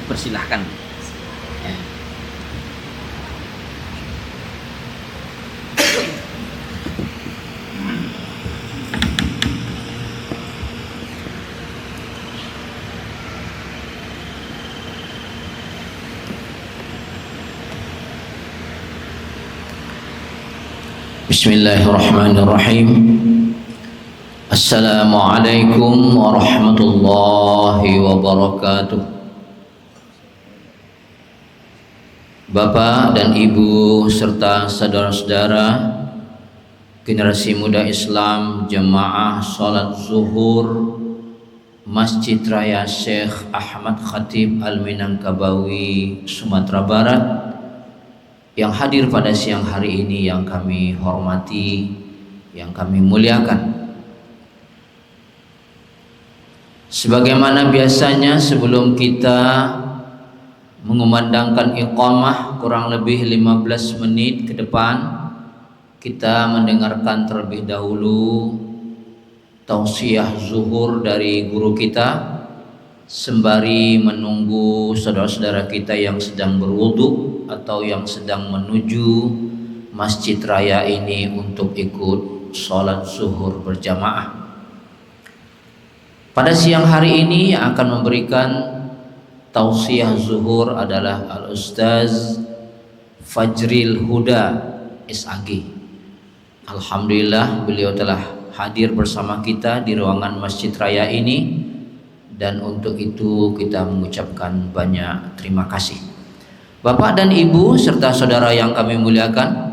dipersilahkan. Ya. Bismillahirrahmanirrahim. Assalamualaikum warahmatullahi wabarakatuh. Bapak dan Ibu serta saudara-saudara generasi muda Islam Jemaah Salat Zuhur Masjid Raya Syekh Ahmad Khatib Al-Minangkabawi Sumatera Barat yang hadir pada siang hari ini, yang kami hormati, yang kami muliakan. Sebagaimana biasanya, sebelum kita mengumandangkan iqamah kurang lebih 15 menit ke depan, kita mendengarkan terlebih dahulu tausiah zuhur dari guru kita, sembari menunggu saudara-saudara kita yang sedang berwudu atau yang sedang menuju masjid raya ini untuk ikut sholat zuhur berjamaah. Pada siang hari ini yang akan memberikan tausiah zuhur adalah Al-Ustaz Fajril Huda SAG. Alhamdulillah beliau telah hadir bersama kita di ruangan masjid raya ini, dan untuk itu kita mengucapkan banyak terima kasih. Bapak dan Ibu serta saudara yang kami muliakan,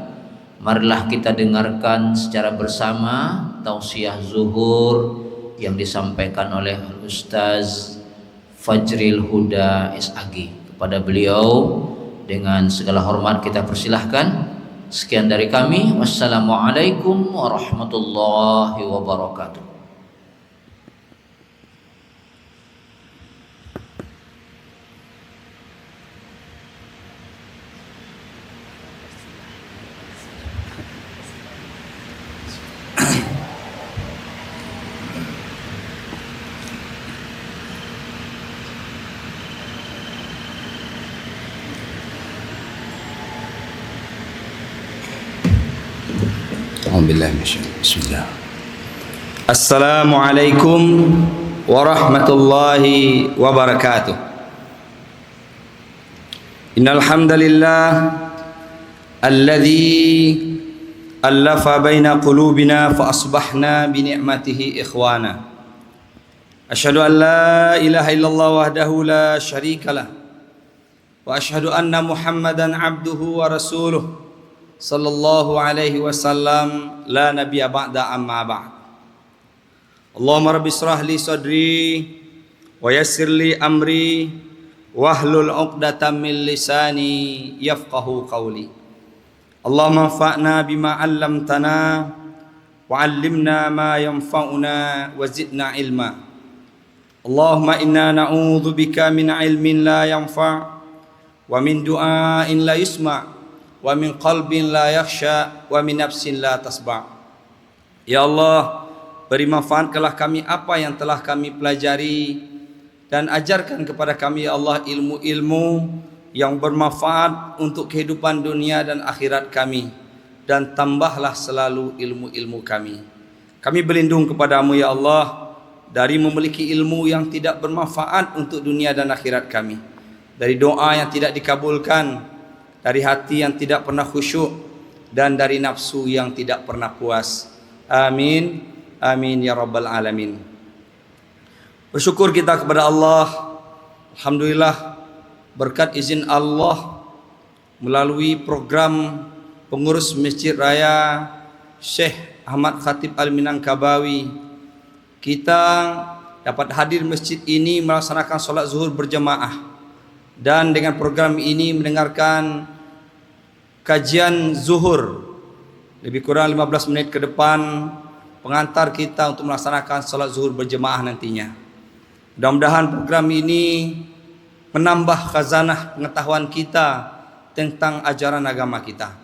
marilah kita dengarkan secara bersama tausiah zuhur yang disampaikan oleh Ustaz Fajril Huda SAG. Kepada beliau dengan segala hormat kita persilahkan. Sekian dari kami. Wassalamualaikum warahmatullahi wabarakatuh. Bismillah. Assalamualaikum warahmatullahi wabarakatuh. Innal hamdalillah alladzi allafa baina qulubina fa asbahna bi ni'matihi ikhwana. Asyhadu an la ilaha illallah wahdahu la syarikalah wa asyhadu anna Muhammadan abduhu wa rasuluh sallallahu alaihi wasallam la nabiyya ba'da amma ba'd. Allahumma rabbi israh li sadri wa yassir li amri wahlul 'uqdatam min lisani yafqahu qawli. Allahumma anfa'na bima 'allamtana wa 'allimna ma yanfa'una wa zidna ilma. Allahumma inna na'udzu bika min 'ilmin la yanfa' wa min du'ain la yusma' wa min qalbin la yakhsha wa min nafsin la tasba'. Ya Allah, beri manfaatkanlah kami apa yang telah kami pelajari, dan ajarkan kepada kami ya Allah ilmu-ilmu yang bermanfaat untuk kehidupan dunia dan akhirat kami, dan tambahlah selalu ilmu-ilmu kami. Kami berlindung kepadamu ya Allah dari memiliki ilmu yang tidak bermanfaat untuk dunia dan akhirat kami, dari doa yang tidak dikabulkan, dari hati yang tidak pernah khusyuk, dan dari nafsu yang tidak pernah puas. Amin, amin ya rabbal alamin. Bersyukur kita kepada Allah. Alhamdulillah, berkat izin Allah, melalui program pengurus Masjid Raya Syekh Ahmad Khatib Al-Minangkabawi, kita dapat hadir masjid ini melaksanakan sholat zuhur berjamaah, dan dengan program ini mendengarkan kajian zuhur lebih kurang 15 menit ke depan, pengantar kita untuk melaksanakan sholat zuhur berjemaah nantinya. Mudah-mudahan program ini menambah khazanah pengetahuan kita tentang ajaran agama kita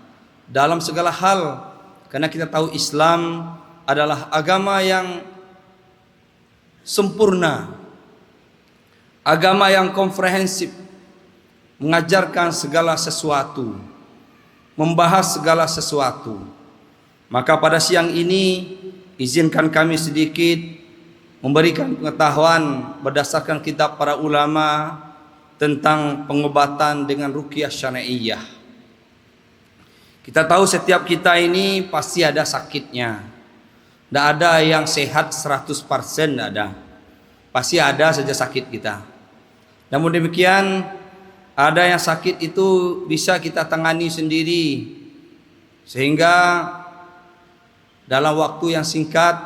dalam segala hal, karena kita tahu Islam adalah agama yang sempurna, agama yang komprehensif, mengajarkan segala sesuatu, membahas segala sesuatu. Maka pada siang ini izinkan kami sedikit memberikan pengetahuan berdasarkan kitab para ulama tentang pengobatan dengan ruqyah syar'iyyah. Kita tahu setiap kita ini pasti ada sakitnya. Tidak ada yang sehat 100%, tidak ada. Pasti ada saja sakit kita. Namun demikian, ada yang sakit itu bisa kita tangani sendiri, sehingga dalam waktu yang singkat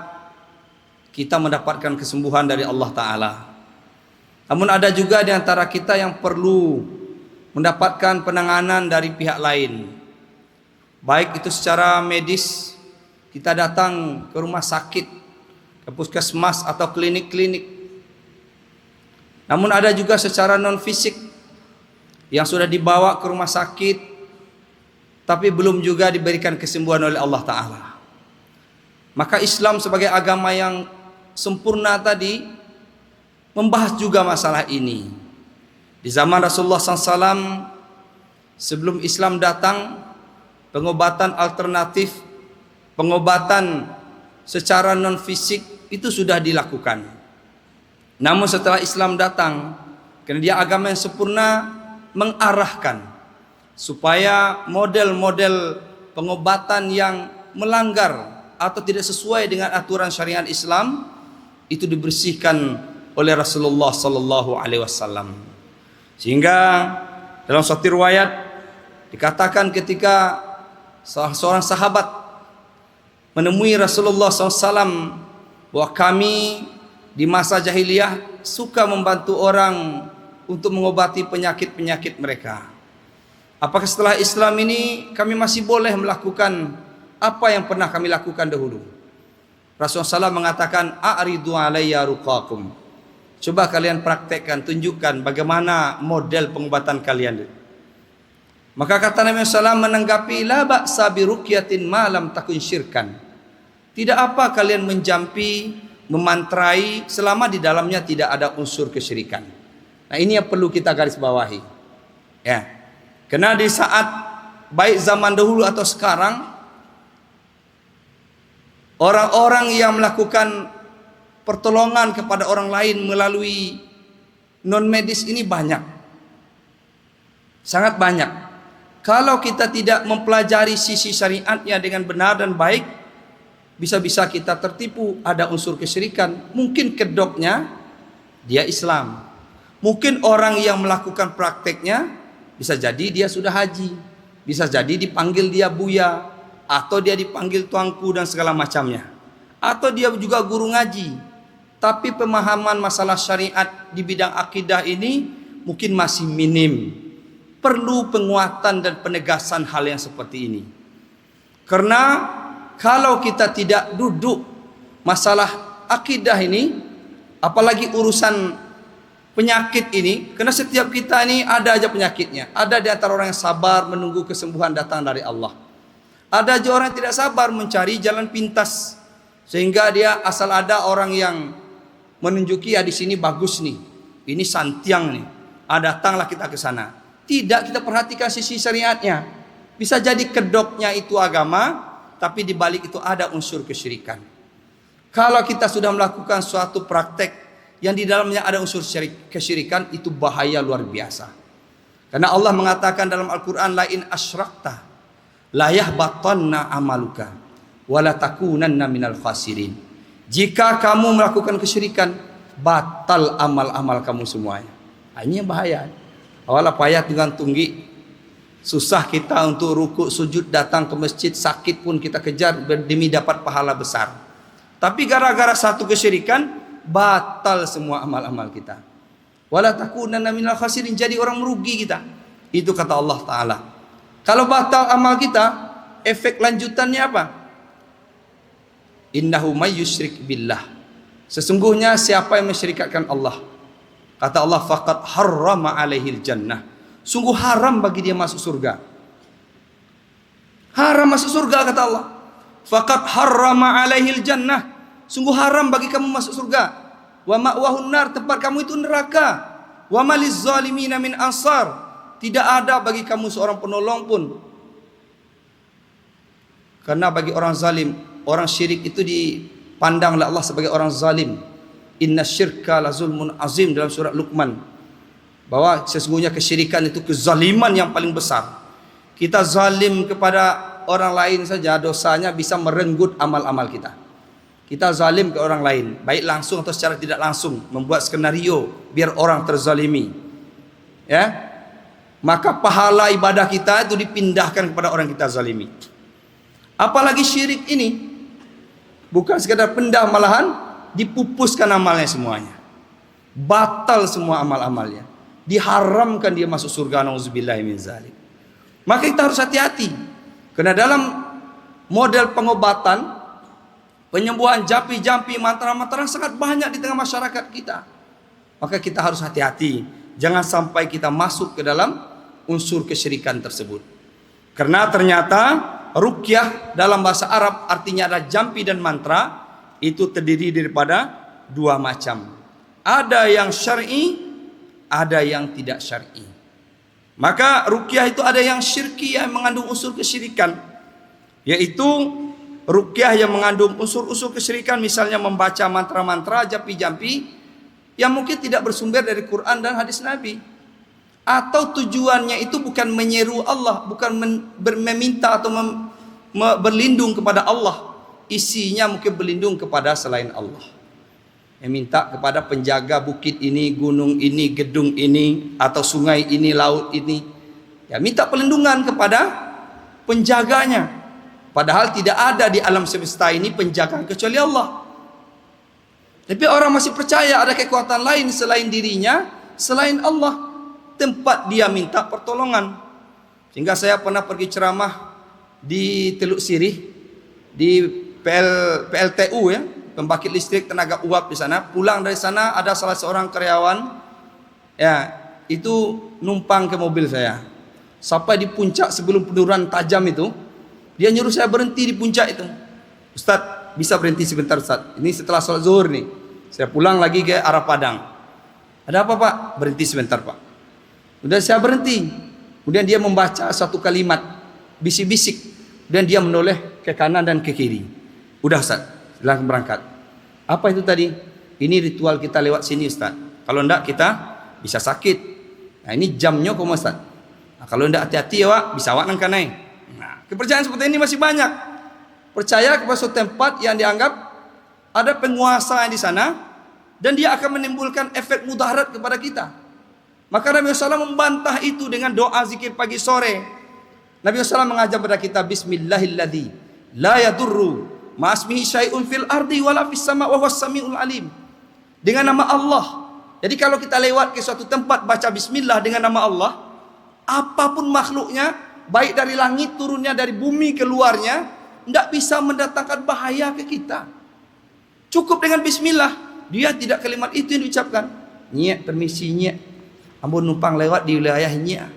kita mendapatkan kesembuhan dari Allah Ta'ala. Namun ada juga di antara kita yang perlu mendapatkan penanganan dari pihak lain, baik itu secara medis, kita datang ke rumah sakit, ke puskesmas atau klinik-klinik. Namun ada juga secara non fisik yang sudah dibawa ke rumah sakit tapi belum juga diberikan kesembuhan oleh Allah Ta'ala. Maka Islam sebagai agama yang sempurna tadi membahas juga masalah ini. Di zaman Rasulullah SAW, sebelum Islam datang, pengobatan alternatif, pengobatan secara non fisik itu sudah dilakukan. Namun setelah Islam datang, karena dia agama yang sempurna, mengarahkan supaya model-model pengobatan yang melanggar atau tidak sesuai dengan aturan syariat Islam itu dibersihkan oleh Rasulullah sallallahu alaihi wasallam. Sehingga dalam suatu riwayat dikatakan ketika seorang sahabat menemui Rasulullah SAW bahwa kami di masa jahiliyah suka membantu orang untuk mengobati penyakit-penyakit mereka. Apakah setelah Islam ini kami masih boleh melakukan apa yang pernah kami lakukan dahulu? Rasulullah SAW mengatakan, a'ridu alayya ruqakum. Coba kalian praktekkan, tunjukkan bagaimana model pengobatan kalian. Maka kata Nabi SAW menanggapi, la ba'sa bi ruqyatin ma lam takun syirkan. Tidak apa kalian menjampi, memantrai selama di dalamnya tidak ada unsur kesyirikan. Nah, ini yang perlu kita garis bawahi. Ya. Karena di saat baik zaman dahulu atau sekarang, orang-orang yang melakukan pertolongan kepada orang lain melalui non medis ini banyak. Sangat banyak. Kalau kita tidak mempelajari sisi syariatnya dengan benar dan baik, bisa-bisa kita tertipu, ada unsur kesyirikan. Mungkin kedoknya dia Islam. Mungkin orang yang melakukan prakteknya bisa jadi dia sudah haji, bisa jadi dipanggil dia buya, atau dia dipanggil tuanku dan segala macamnya, atau dia juga guru ngaji, tapi pemahaman masalah syariat di bidang akidah ini mungkin masih minim. Perlu penguatan dan penegasan hal yang seperti ini. Karena kalau kita tidak duduk masalah akidah ini, apalagi urusan penyakit ini, karena setiap kita ini ada aja penyakitnya. Ada di antara orang yang sabar menunggu kesembuhan datang dari Allah. Ada aja orang yang tidak sabar mencari jalan pintas, sehingga dia asal ada orang yang menunjuki, ya di sini bagus nih, ini santiang nih, datanglah kita ke sana. Tidak kita perhatikan sisi syariatnya. Bisa jadi kedoknya itu agama, tapi di balik itu ada unsur kesyirikan. Kalau kita sudah melakukan suatu praktek yang di dalamnya ada unsur kesyirikan, itu bahaya luar biasa. Karena Allah mengatakan dalam Al-Quran, la in asyrakta la yahbatanna amaluka wa la takunanna minal khasirin. Jika kamu melakukan kesyirikan, batal amal-amal kamu semuanya. Ini yang bahaya. Awalnya payah dengan tunggi, susah kita untuk rukuk sujud, datang ke masjid, sakit pun kita kejar demi dapat pahala besar. Tapi gara-gara satu kesyirikan, batal semua amal-amal kita. Wala takunanna minal khasirin, jadi orang merugi kita. Itu kata Allah Ta'ala. Kalau batal amal kita, efek lanjutannya apa? Innahu may yusyrik billah. Sesungguhnya siapa yang mensyirikatkan Allah, kata Allah, faqad harrama alaihil jannah. Sungguh haram bagi dia masuk surga. Haram masuk surga, kata Allah. Faqad harrama alaihil jannah. Sungguh haram bagi kamu masuk surga. Wa ma'wahun nar, tempat kamu itu neraka. Wa maliz zalimina min ansar. Tidak ada bagi kamu seorang penolong pun. Karena bagi orang zalim, orang syirik itu dipandang oleh Allah sebagai orang zalim. Inna syirka la zulmun azim dalam surat Luqman. Bahwa sesungguhnya kesyirikan itu kezaliman yang paling besar. Kita zalim kepada orang lain saja, dosanya bisa merenggut amal-amal kita. Kita zalim ke orang lain, baik langsung atau secara tidak langsung, membuat skenario biar orang terzalimi. Ya. Maka pahala ibadah kita itu dipindahkan kepada orang kita zalimi. Apalagi syirik ini bukan sekadar pindah, malahan dipupuskan amalnya semuanya. Batal semua amal-amalnya. Diharamkan dia masuk surga, nauzubillahi min zalik. Maka kita harus hati-hati. Karena dalam model pengobatan, penyembuhan jampi-jampi, mantra-mantra sangat banyak di tengah masyarakat kita. Maka kita harus hati-hati. Jangan sampai kita masuk ke dalam unsur kesyirikan tersebut. Karena ternyata ruqyah dalam bahasa Arab artinya ada jampi dan mantra. Itu terdiri daripada dua macam. Ada yang syar'i, ada yang tidak syar'i. Maka ruqyah itu ada yang syirki yang mengandung unsur kesyirikan. Yaitu ruqyah yang mengandung unsur-unsur kesyirikan, misalnya membaca mantra-mantra, jampi-jampi yang mungkin tidak bersumber dari Quran dan hadis Nabi, atau tujuannya itu bukan menyeru Allah, bukan meminta atau berlindung kepada Allah, isinya mungkin berlindung kepada selain Allah, meminta kepada penjaga bukit ini, gunung ini, gedung ini, atau sungai ini, laut ini, ya minta perlindungan kepada penjaganya. Padahal tidak ada di alam semesta ini penjaga kecuali Allah. Tapi orang masih percaya ada kekuatan lain selain dirinya, selain Allah, tempat dia minta pertolongan. Sehingga saya pernah pergi ceramah di Teluk Sirih, di PLTU ya, pembangkit listrik tenaga uap di sana. Pulang dari sana ada salah seorang karyawan, ya itu numpang ke mobil saya. Sampai di puncak sebelum penurunan tajam itu, dia nyuruh saya berhenti di puncak itu. Ustaz, bisa berhenti sebentar Ustaz? Ini setelah sholat zuhur nih. Saya pulang lagi ke arah Padang. Ada apa Pak? Berhenti sebentar Pak. Udah saya berhenti. Kemudian dia membaca satu kalimat, bisik-bisik. Dan dia menoleh ke kanan dan ke kiri. Udah Ustaz, silahkan berangkat. Apa itu tadi? Ini ritual kita lewat sini Ustaz. Kalau enggak kita bisa sakit. Nah ini jamnya kok Ustaz. Nah, kalau enggak hati-hati ya Pak, bisa awak nangka naik. Kepercayaan seperti ini masih banyak. Percaya kepada suatu tempat yang dianggap ada penguasa di sana dan dia akan menimbulkan efek mudarat kepada kita. Maka Nabi SAW membantah itu dengan doa zikir pagi sore. Nabi SAW mengajar kepada kita Bismillahilladzi la yadurru ma'asmihi syai'un fil ardi wala fis sama' wa huwas samiul alim. Dengan nama Allah. Jadi kalau kita lewat ke suatu tempat baca bismillah dengan nama Allah, apapun makhluknya, baik dari langit turunnya, dari bumi keluarnya, tidak bisa mendatangkan bahaya ke kita. Cukup dengan bismillah. Dia tidak kalimat itu yang diucapkan. Nyek, permisi nyek, ampun numpang lewat di wilayah nyek.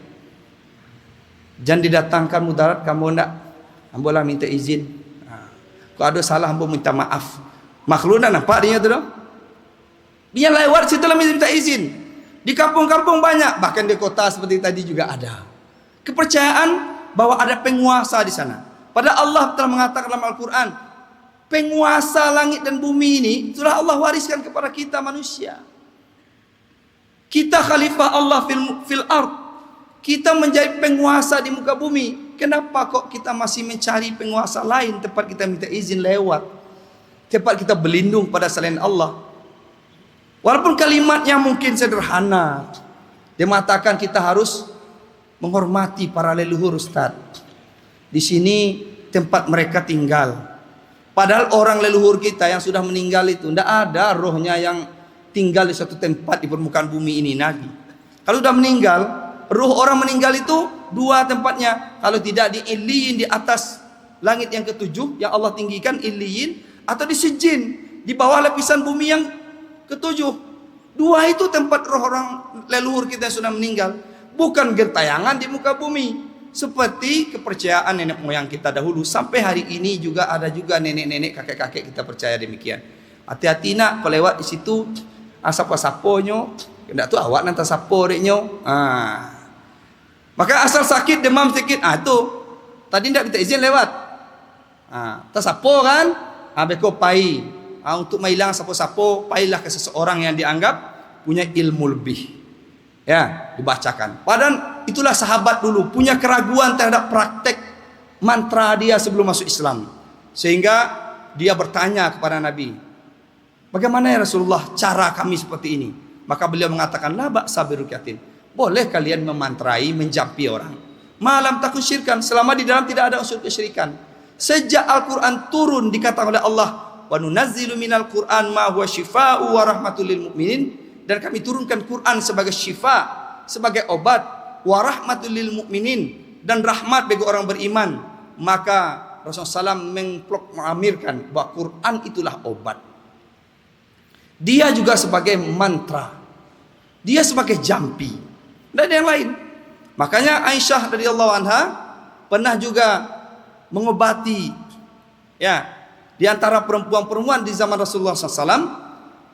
Jangan didatangkan mudarat kamu ndak. Ambolah minta izin. Kalau ada salah ampun minta maaf. Makhluk dah nampak dia tu dah. Dia lewat situ lah minta izin. Di kampung-kampung banyak, bahkan di kota seperti tadi juga ada. Kepercayaan bahwa ada penguasa di sana. Padahal Allah telah mengatakan dalam Al-Quran, penguasa langit dan bumi ini sudah Allah wariskan kepada kita manusia. Kita khalifah Allah fil ard. Kita menjadi penguasa di muka bumi. Kenapa kok kita masih mencari penguasa lain tempat kita minta izin lewat? Tempat kita berlindung pada selain Allah. Walaupun kalimatnya mungkin sederhana. Dia mengatakan kita harus menghormati para leluhur Ustaz. Di sini tempat mereka tinggal. Padahal orang leluhur kita yang sudah meninggal itu tidak ada rohnya yang tinggal di suatu tempat di permukaan bumi ini Nabi. Kalau sudah meninggal, roh orang meninggal itu dua tempatnya. Kalau tidak di Iliyin, di atas langit yang ketujuh yang Allah tinggikan Iliyin, atau di Sijin, di bawah lapisan bumi yang ketujuh. Dua itu tempat roh orang leluhur kita yang sudah meninggal. Bukan gentayangan di muka bumi. Seperti kepercayaan nenek moyang kita dahulu. Sampai hari ini juga ada juga nenek-nenek, kakek-kakek kita percaya demikian. Hati-hati nak, kalau lewat di situ asap-asaponyo, hendak tu awak nanti sapo deknyo. Maka asal sakit, demam sedikit, itu tadi tidak minta izin lewat. Tersapo kan, beko pai. Untuk mailang sapo-sapo, pailah ke seseorang yang dianggap punya ilmu lebih. Ya, dibacakan. Padahal itulah sahabat dulu punya keraguan terhadap praktek mantra dia sebelum masuk Islam. Sehingga dia bertanya kepada Nabi, bagaimana ya Rasulullah cara kami seperti ini? Maka beliau mengatakan, la ba'sa birukyatin. Boleh kalian memantrai, menjampi orang. Malam takun syirkan, selama di dalam tidak ada unsur kesyirikan. Sejak Al-Quran turun dikatakan oleh Allah, wa nunazzilu minal Qur'an ma huwa syifa'u wa rahmatul lil mu'minin, dan kami turunkan Quran sebagai syifa, sebagai obat, wa rahmatul lil mu'minin, dan rahmat bagi orang beriman. Maka Rasulullah SAW mengamirkan bahwa Quran itulah obat. Dia juga sebagai mantra, dia sebagai jampi, dan yang lain. Makanya Aisyah radhiyallahu anha pernah juga mengobati, ya, di antara perempuan-perempuan di zaman Rasulullah SAW.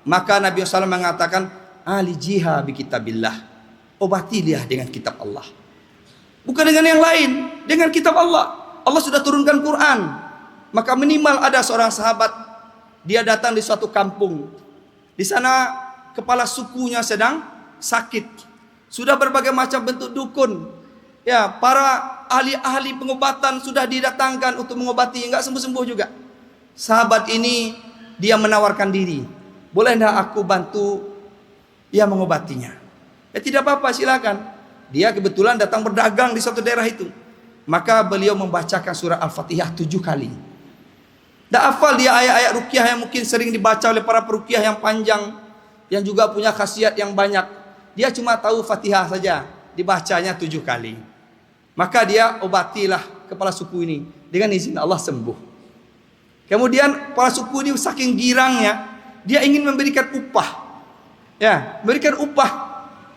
Maka Nabi SAW mengatakan, alijiha bi kitabillah, obati dia dengan kitab Allah, bukan dengan yang lain, dengan kitab Allah. Allah sudah turunkan Quran. Maka minimal ada seorang sahabat, dia datang di suatu kampung, di sana kepala sukunya sedang sakit. Sudah berbagai macam bentuk dukun, ya, para ahli-ahli pengobatan sudah didatangkan untuk mengobati, enggak sembuh-sembuh juga. Sahabat ini dia menawarkan diri, boleh enggak aku bantu ya mengobatinya? Ya tidak apa-apa, silakan. Dia kebetulan datang berdagang di suatu daerah itu. Maka beliau membacakan surah Al-Fatihah 7 kali. Tak hafal dia ayat-ayat ruqyah yang mungkin sering dibaca oleh para peruqyah yang panjang, yang juga punya khasiat yang banyak. Dia cuma tahu Fatihah saja, dibacanya 7 kali. Maka dia obatilah kepala suku ini, dengan izin Allah sembuh. Kemudian kepala suku ini saking girangnya, dia ingin memberikan upah. Ya, memberikan upah,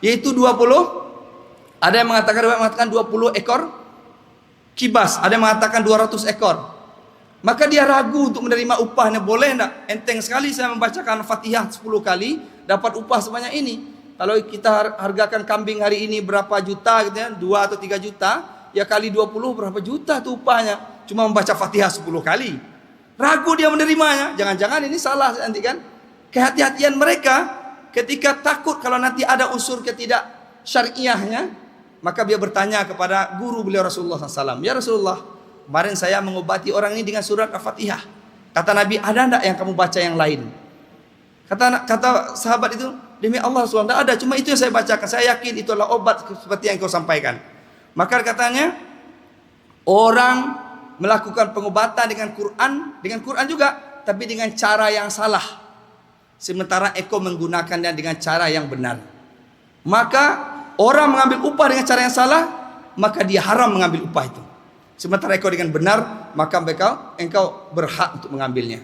yaitu 20. Ada yang mengatakan 20 ekor kibas, ada yang mengatakan 200 ekor. Maka dia ragu untuk menerima upahnya. Boleh enggak? Enteng sekali saya membacakan Fatihah 10 kali, dapat upah sebanyak ini. Kalau kita hargakan kambing hari ini berapa juta gitu ya, 2 atau 3 juta, ya kali 20 berapa juta tuh upahnya. Cuma membaca Fatihah 10 kali. Ragu dia menerimanya. Jangan-jangan ini salah nanti kan. Kehati-hatian mereka ketika takut kalau nanti ada unsur ketidak syariahnya, maka dia bertanya kepada guru beliau Rasulullah SAW, ya Rasulullah, kemarin saya mengobati orang ini dengan surat Al-Fatihah. Kata Nabi, ada enggak yang kamu baca yang lain? Kata sahabat itu, demi Allah SWT, tidak ada, cuma itu yang saya bacakan. Saya yakin itu adalah obat seperti yang kau sampaikan. Maka katanya, orang melakukan pengobatan dengan Quran juga, tapi dengan cara yang salah. Sementara Eko menggunakannya dengan cara yang benar. Maka orang mengambil upah dengan cara yang salah, maka dia haram mengambil upah itu. Sementara Eko dengan benar, maka engkau berhak untuk mengambilnya.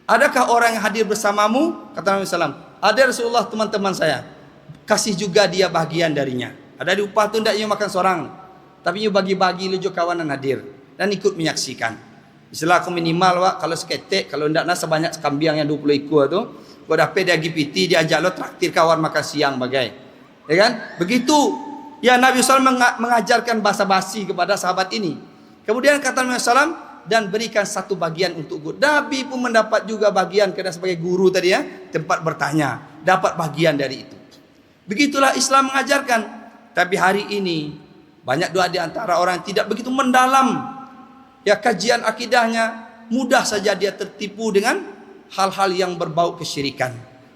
Adakah orang yang hadir bersamamu? Kata Nabi SAW, ada Rasulullah teman-teman saya, kasih juga dia bagian darinya. Ada di upah itu tidak ia makan seorang, tapi ia bagi-bagi lujo kawanan hadir dan ikut menyaksikan. Istilah aku minimal wak, kalau seketek, kalau tidak nak sebanyak kambing yang 20 ekor tu, kau dapat dia GPT, dia ajak lo traktir kawan makan siang bagai. Ya kan? Begitu ya Nabi SAW mengajarkan basa-basi kepada sahabat ini. Kemudian kata Nabi SAW, dan berikan satu bagian untuk guru. Nabi pun mendapat juga bagian karena sebagai guru tadi ya, tempat bertanya, dapat bagian dari itu. Begitulah Islam mengajarkan. Tapi hari ini banyak doa di antara orang yang tidak begitu mendalam ya kajian akidahnya, mudah saja dia tertipu dengan hal-hal yang berbau kesyirikan.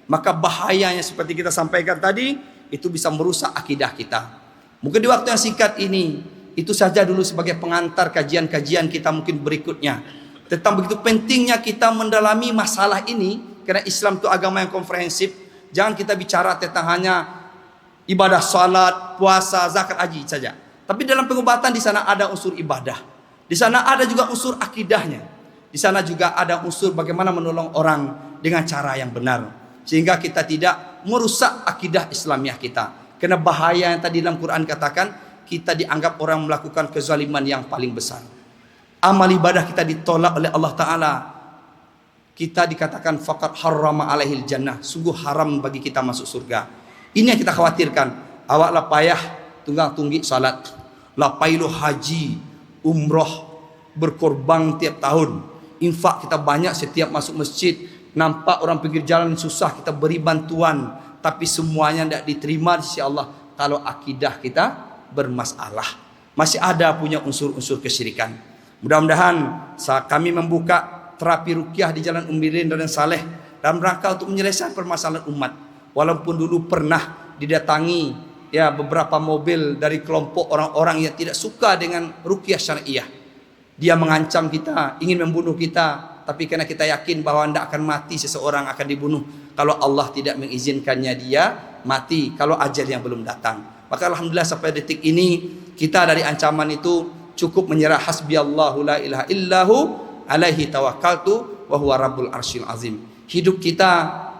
Maka bahayanya seperti kita sampaikan tadi, itu bisa merusak akidah kita. Mungkin di waktu yang singkat ini, itu saja dulu sebagai pengantar kajian-kajian kita mungkin berikutnya. Tentang begitu pentingnya kita mendalami masalah ini, karena Islam itu agama yang komprehensif. Jangan kita bicara tentang hanya ibadah salat, puasa, zakat, haji saja. Tapi dalam pengobatan di sana ada unsur ibadah. Di sana ada juga unsur akidahnya. Di sana juga ada unsur bagaimana menolong orang dengan cara yang benar. Sehingga kita tidak merusak akidah Islamiah kita. Karena bahaya yang tadi dalam Quran katakan, kita dianggap orang melakukan kezaliman yang paling besar. Amal ibadah kita ditolak oleh Allah Ta'ala. Kita dikatakan faqad harrama alaihil jannah. Sungguh haram bagi kita masuk surga. Ini yang kita khawatirkan. Awaklah payah tunggang-tunggi salat. lapailu haji, umroh, berkorban tiap tahun, infak kita banyak setiap masuk masjid, nampak orang pinggir jalan susah kita beri bantuan, tapi semuanya tidak diterima di sisi Allah kalau akidah kita bermasalah, masih ada punya unsur-unsur kesyirikan. Mudah-mudahan kami membuka terapi ruqyah di Jalan Ummirin dan Saleh dalam rangka untuk menyelesaikan permasalahan umat. Walaupun dulu pernah didatangi ya beberapa mobil dari kelompok orang-orang yang tidak suka dengan ruqyah syariah. Dia mengancam kita, ingin membunuh kita, tapi karena kita yakin bahwa tidak akan mati seseorang akan dibunuh kalau Allah tidak mengizinkannya dia mati, kalau ajal yang belum datang. Maka alhamdulillah sampai detik ini kita dari ancaman itu cukup menyerah. Hasbiyallahu la ilaha illahu alaihi tawakkaltu wa huwa rabbul arsyil azim. Hidup kita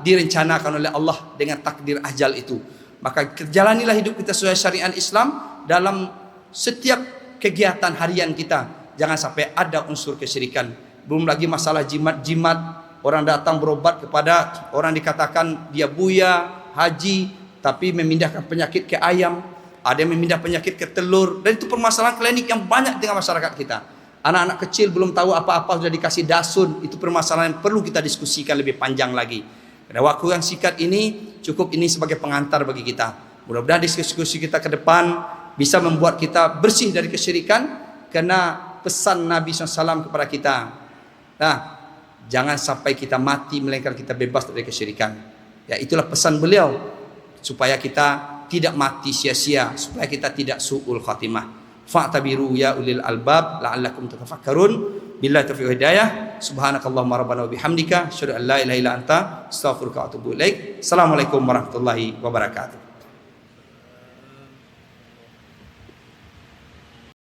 direncanakan oleh Allah dengan takdir ajal itu. Maka jalanilah hidup kita sesuai syariat Islam dalam setiap kegiatan harian kita. Jangan sampai ada unsur kesyirikan. Belum lagi masalah jimat-jimat. Orang datang berobat kepada orang dikatakan dia buya, haji, tapi memindahkan penyakit ke ayam. Ada yang memindah penyakit ke telur. Dan itu permasalahan klinik yang banyak dengan masyarakat kita. Anak-anak kecil belum tahu apa-apa sudah dikasih dasun. Itu permasalahan yang perlu kita diskusikan lebih panjang lagi. Pada waktu yang singkat ini, cukup ini sebagai pengantar bagi kita. Mudah-mudahan diskusi kita ke depan bisa membuat kita bersih dari kesyirikan. Karena pesan Nabi SAW kepada kita, nah, jangan sampai kita mati melainkan kita bebas dari kesyirikan. Ya, itulah pesan beliau, supaya kita tidak mati sia-sia, supaya kita tidak su'ul khatimah. Fa'tabiru ya ulil albab la'allakum tatafakkarun. Billahi taufiq hidayah. Subhanakallahumma rabbana wa bihamdika asyhadu an la ilaha illa anta astaghfiruka wa atubu ilaik. Assalamualaikum warahmatullahi wabarakatuh.